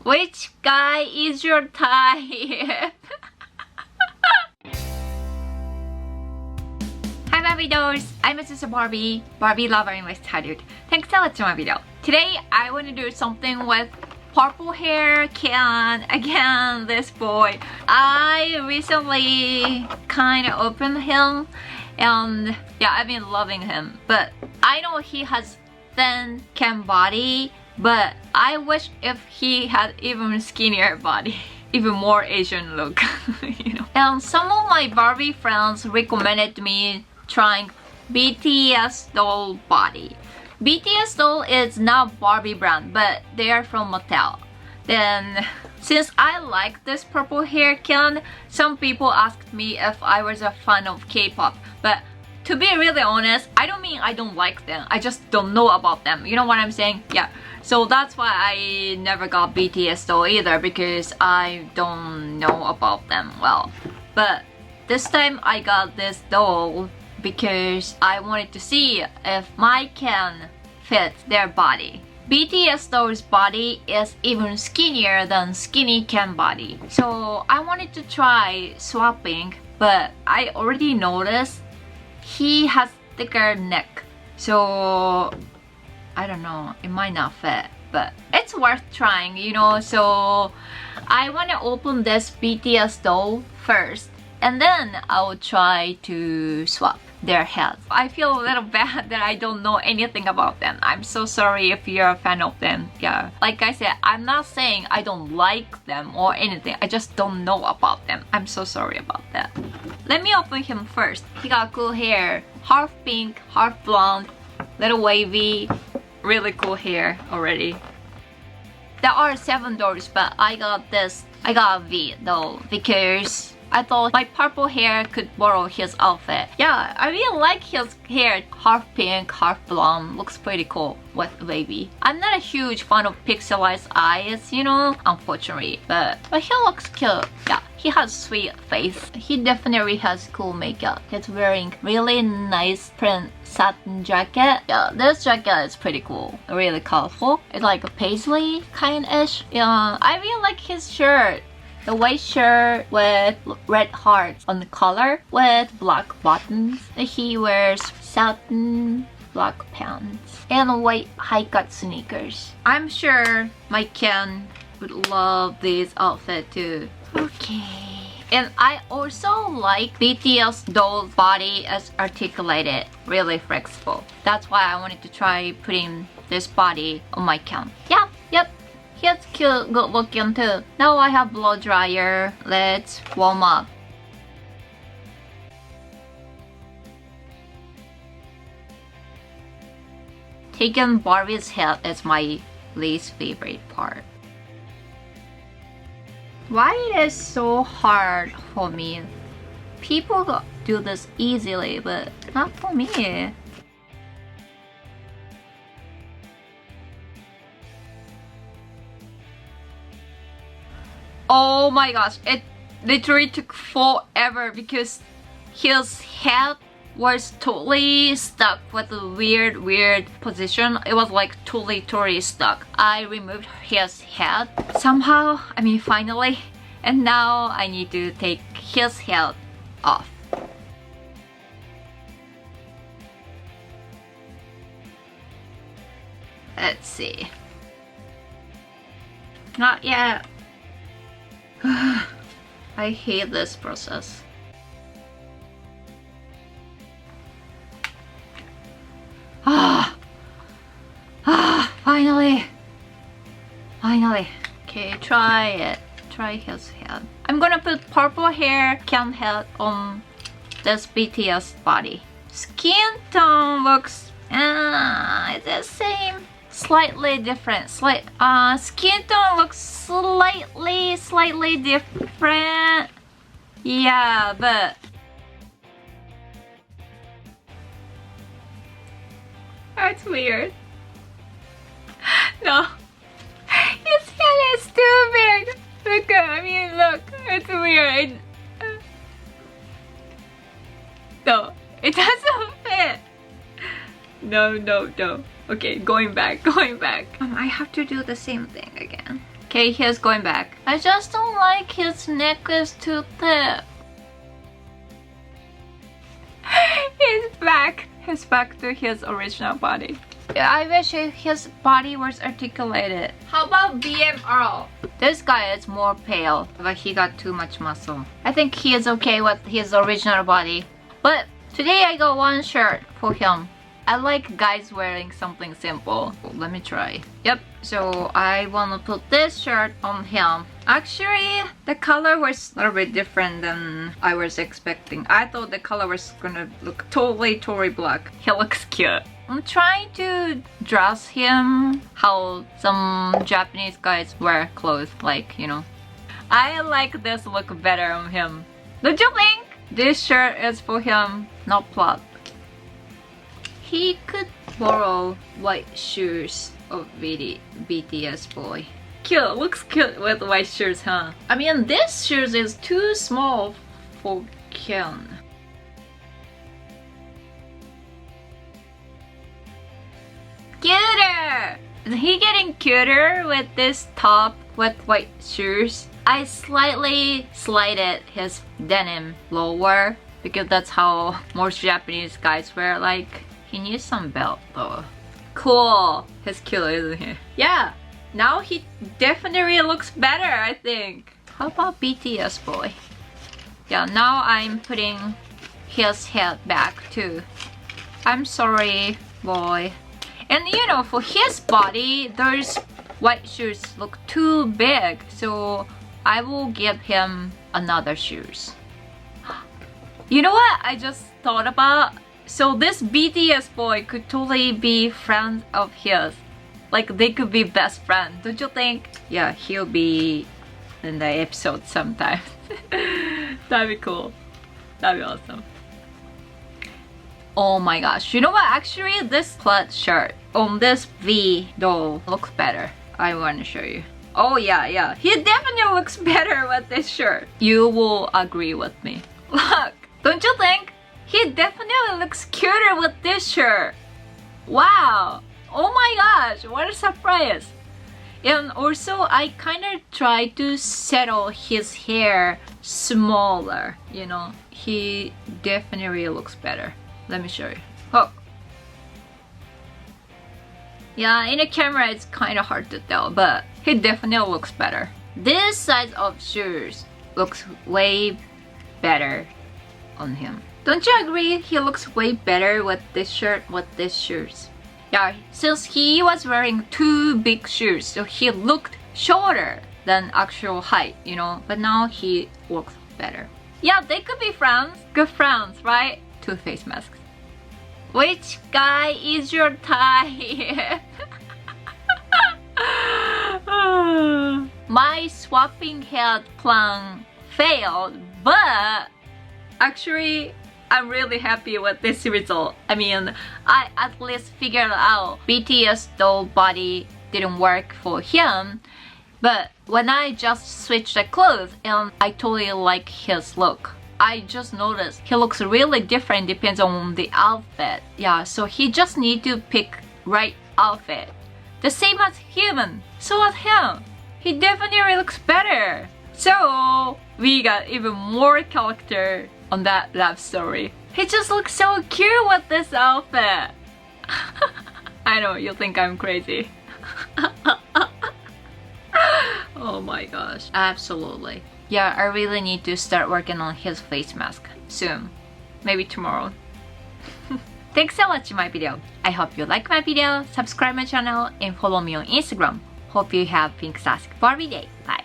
Which guy is your type? Hi Barbie dolls! I'm Azusa Barbie, Barbie lover in my childhood. Thanks for watching my video. Today I want to do something with purple hair can. Again, this boy. I recently kind of opened him and yeah, I've been loving him. But I know he has thin can body, but I wish if he had even skinnier body. Even more Asian look, you know. And some of my Barbie friends recommended me trying BTS doll body. BTS doll is not Barbie brand, but they are from Mattel. Then, since I like this purple hair can, some people asked me if I was a fan of K-pop. But to be really honest, I don't mean I don't like them. I just don't know about them. You know what I'm saying? Yeah. So that's why I never got BTS doll either, because I don't know about them well. But this time I got this doll because I wanted to see if my can fit their body. BTS doll's body is even skinnier than skinny can body. So I wanted to try swapping, but I already noticed he has thicker neck. So I don't know, it might not fit, but it's worth trying, you know. So I want to open this BTS doll first, and then I'll try to swap their heads. I feel a little bad that I don't know anything about them. I'm so sorry if you're a fan of them. Yeah, like I said, I'm not saying I don't like them or anything. I just don't know about them. I'm so sorry about that. Let me open him first. He got cool hair, half pink, half blonde, little wavy, really cool hair already. There are 7 dolls, but I got a V doll because I thought my purple hair could borrow his outfit. Yeah, I really like his hair. Half pink, half blonde. Looks pretty cool with wavy. I'm not a huge fan of pixelized eyes, you know, unfortunately. But he looks cute. Yeah, he has sweet face. He definitely has cool makeup. He's wearing really nice print satin jacket. Yeah, this jacket is pretty cool. Really colorful. It's like a paisley kind-ish. Yeah, I really like his shirt. The white shirt with red hearts on the collar with black buttons. He wears satin black pants and white high-cut sneakers. I'm sure my Ken would love this outfit too. Okay. And I also like BTS doll's body is articulated, really flexible. That's why I wanted to try putting this body on my Ken. Yeah, yep. He's cute, good looking too. Now I have blow dryer. Let's warm up. Taking Barbie's head is my least favorite part. Why it is so hard for me? People do this easily, but not for me. Oh my gosh, it literally took forever because his head was totally stuck with a weird position. It was like totally stuck. I removed his head somehow, I mean finally, and now I need to take his head off. Let's see. Not yet. I hate this process. Finally. Okay, try it. Try his head. I'm gonna put purple hair can head on this BTS body. Skin tone looks it's the same. Slightly different. Skin tone looks slightly different. Yeah, but that's weird. No, his head is too big. Look, I mean, look, it's weird. No, it doesn't fit. No. Okay, going back. I have to do the same thing again. Okay, Okay, he's going back. I just don't like his neck is too thick. He's back. He's back to his original body. I wish his body was articulated. How about BMR? This guy is more pale, but he got too much muscle. I think he is okay with his original body. But today I got one shirt for him. I like guys wearing something simple. Let me try. Yep, so I want to put this shirt on him. Actually, the color was a little bit different than I was expecting. I thought the color was gonna look totally black. He looks cute. I'm trying to dress him how some Japanese guys wear clothes, like, you know. I like this look better on him. Don't you think? This shirt is for him, not plot. He could borrow white shoes of BTS boy. Cute, looks cute with white shoes, huh? I mean, this shoes is too small for Ken. Cuter! Is he getting cuter with this top with white shoes? I slightly slided his denim lower because that's how most Japanese guys wear. Like, he needs some belt though. Cool. He's cute, isn't he? Yeah. Now he definitely looks better, I think. How about BTS boy? Yeah, now I'm putting his head back too. I'm sorry, boy. And you know, for his body, those white shoes look too big. So I will give him another shoes. You know what I just thought about? So this BTS boy could totally be friends of his. Like, they could be best friends, don't you think? Yeah, he'll be in the episode sometime. That'd be cool. That'd be awesome. Oh my gosh, you know what? Actually, this plaid shirt on this V doll looks better. I want to show you. Oh yeah. He definitely looks better with this shirt. You will agree with me. Look, don't you think? He definitely looks cuter with this shirt. Wow. Oh my gosh, what a surprise. And also, I kind of tried to settle his hair smaller, you know. He definitely looks better. Let me show you. Oh. Yeah, in the camera it's kind of hard to tell, but he definitely looks better. This size of shoes looks way better on him. Don't you agree? He looks way better with this shirt, with these shoes. Yeah, since he was wearing too big shoes, so he looked shorter than actual height, you know. But now he looks better. Yeah, they could be friends. Good friends, right? Two face masks. Which guy is your type? My swapping head plan failed, but actually I'm really happy with this result. I mean, I at least figured out BTS doll body didn't work for him, but when I just switched the clothes and I totally like his look. I just noticed he looks really different depends on the outfit. Yeah, so he just need to pick right outfit. The same as human. So as him. He definitely looks better. So we got even more character on that love story. He just looks so cute with this outfit. I know, you think I'm crazy. Oh my gosh, absolutely. Yeah, I really need to start working on his face mask soon. Maybe tomorrow. Thanks for watching my video. I hope you like my video, subscribe my channel, and follow me on Instagram. Hope you have fantastic Barbie day. Bye.